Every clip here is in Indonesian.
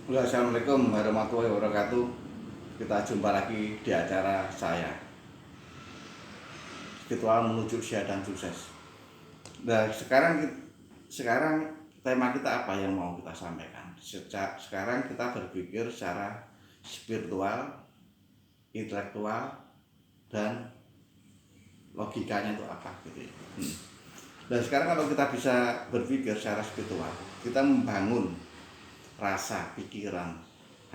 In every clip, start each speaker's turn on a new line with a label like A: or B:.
A: Assalamualaikum warahmatullahi wabarakatuh. Kita jumpa lagi di acara saya, Spiritual Menuju Usia dan Sukses. Nah, sekarang tema kita apa yang mau kita sampaikan? Sekarang kita berpikir secara spiritual, intelektual, dan logikanya itu apa gitu ya. Dan sekarang kalau kita bisa berpikir secara spiritual, kita membangun rasa, pikiran,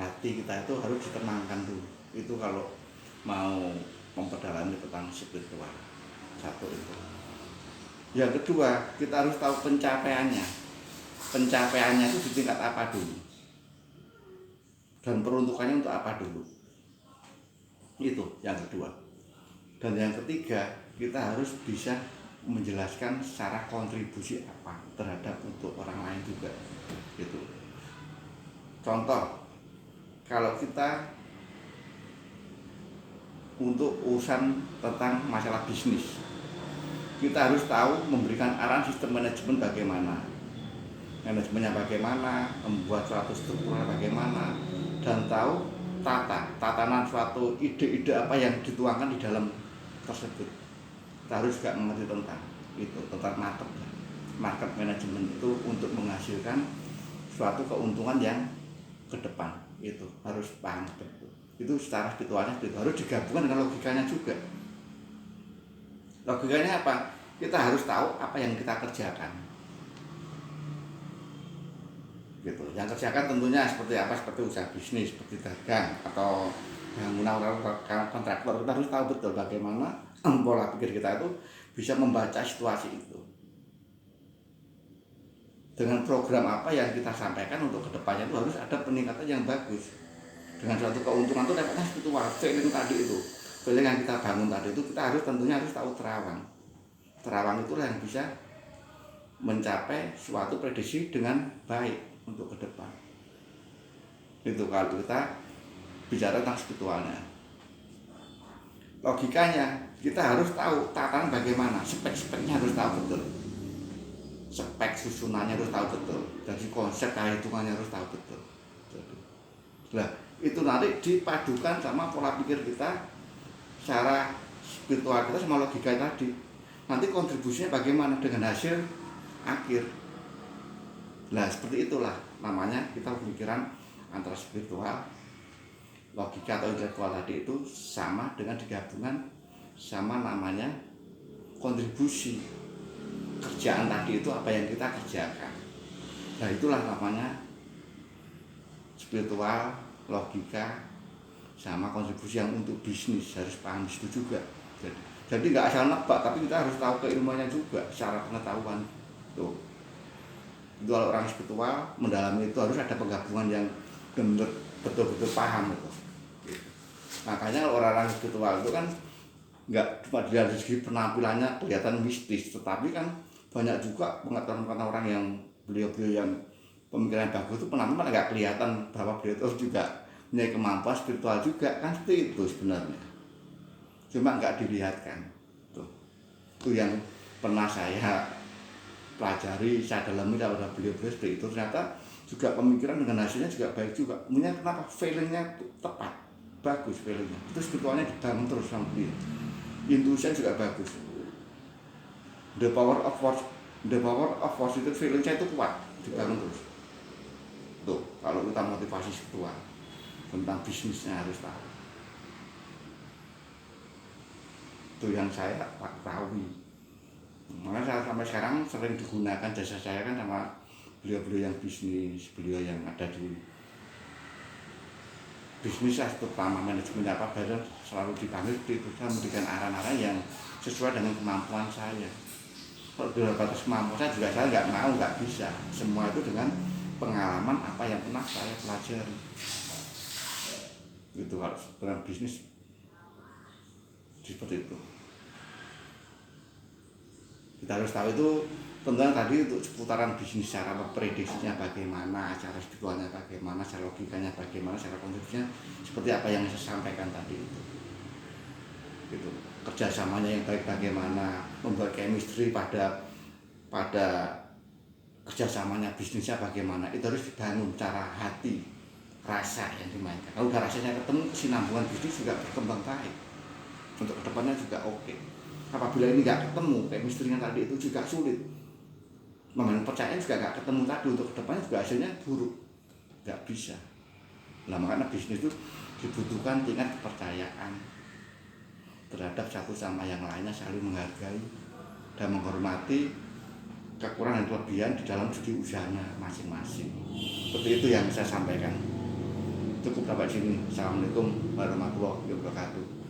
A: hati kita itu harus ditenangkan dulu. Itu kalau mau memperdalami tentang spiritual. Satu itu. Yang kedua, kita harus tahu pencapaiannya. Pencapaiannya itu di tingkat apa dulu, dan peruntukannya untuk apa dulu. Itu yang kedua. Dan yang ketiga, kita harus bisa menjelaskan secara kontribusi apa terhadap untuk orang lain juga. Gitu. Contoh, kalau kita untuk urusan tentang masalah bisnis, kita harus tahu memberikan arahan sistem manajemen bagaimana, manajemennya bagaimana, membuat suatu struktur bagaimana, dan tahu tatanan suatu ide-ide apa yang dituangkan di dalam tersebut. Kita harus juga mengerti tentang itu, tentang market management itu untuk menghasilkan suatu keuntungan yang ke depan. Itu harus paham betul. Itu secara spiritualnya itu harus digabungkan dengan logikanya juga. Logikanya apa? Kita harus tahu apa yang kita kerjakan. Gitu. Yang kerjakan tentunya seperti apa? Seperti usaha bisnis, seperti dagang atau bangunan kontraktor. Kita harus tahu betul bagaimana pola pikir kita itu bisa membaca situasi itu. Dengan program apa yang kita sampaikan untuk kedepannya itu harus ada peningkatan yang bagus. Dengan suatu keuntungan itu dapatnya spiritual, feeling tadi itu. Feeling yang kita bangun tadi itu kita harus tentunya harus tahu terawang. Terawang itulah yang bisa mencapai suatu prediksi dengan baik untuk ke depan. Itu kalau kita bicara tentang spiritualnya. Logikanya kita harus tahu tatanan bagaimana, spek-speknya harus tahu betul. Spek susunannya harus tahu betul. Jadi konsep hitungannya harus tahu betul. Nah, itu nanti dipadukan sama pola pikir kita secara spiritual kita sama logika tadi. Nanti kontribusinya bagaimana dengan hasil akhir. Nah, seperti itulah namanya kita pemikiran antara spiritual, logika atau intelektual tadi itu sama dengan digabungan sama namanya kontribusi kerjaan tadi itu apa yang kita kerjakan. Nah, itulah namanya spiritual, logika, sama kontribusi yang untuk bisnis harus paham itu juga. Jadi nggak asal nebak, tapi kita harus tahu keilmuannya juga secara pengetahuan. Tuh. Itu kalau orang spiritual mendalami itu harus ada penggabungan yang betul-betul paham itu. Makanya orang-orang spiritual itu kan nggak cuma dari segi penampilannya kelihatan mistis, tetapi kan banyak juga pengetahuan orang yang beliau-beliau yang pemikiran bagus itu penampilan nggak kelihatan bahwa beliau itu juga punya kemampuan spiritual juga, kan seperti itu sebenarnya. Cuma nggak dilihatkan. Tuh. Itu yang pernah saya pelajari, saya dalami dari beliau-beliau seperti itu, ternyata juga pemikiran dengan hasilnya juga baik juga. Kemudian kenapa feelingnya tepat, bagus feelingnya. Itu spiritualnya dibangun terus sama beliau. Intuition juga bagus. The power of force itu feelingnya itu kuat, dibangun terus. Tuh, kalau kita motivasi spiritual tentang bisnisnya harus tahu. Itu yang saya ketahui. Makanya saya sampai sekarang sering digunakan jasa saya kan sama beliau-beliau yang bisnis, beliau yang ada di bisnis terutama manajemen apa badan selalu dipanggil itu, saya memberikan arahan-arahan yang sesuai dengan kemampuan saya. Kalau dalam batas kemampuan saya juga saya nggak bisa. Semua itu dengan pengalaman apa yang pernah saya pelajari. Gitu kalau dalam bisnis seperti itu. Kita harus tahu itu tentang tadi untuk seputaran bisnis, cara memprediksinya bagaimana, cara spiritualnya bagaimana, cara logikanya bagaimana, cara kontribusinya seperti apa yang saya sampaikan tadi itu. Gitu. Kerjasamanya yang baik bagaimana, membuat chemistry pada kerjasamanya bisnisnya bagaimana, itu harus dibangun cara hati, rasa yang dimainkan. Kalau udah rasanya ketemu, kesinambungan bisnis juga berkembang baik. Untuk kedepannya juga oke. Apabila ini nggak ketemu, kayak misterinya tadi itu juga sulit. Membangun percayaan juga nggak ketemu tadi, untuk kedepannya juga hasilnya buruk, nggak bisa. Nah makanya bisnis itu dibutuhkan tingkat kepercayaan terhadap satu sama yang lainnya, saling menghargai dan menghormati kekurangan dan kelebihan di dalam segi usahanya masing-masing. Seperti itu yang saya sampaikan. Cukup sampai sini. Assalamualaikum warahmatullahi wabarakatuh.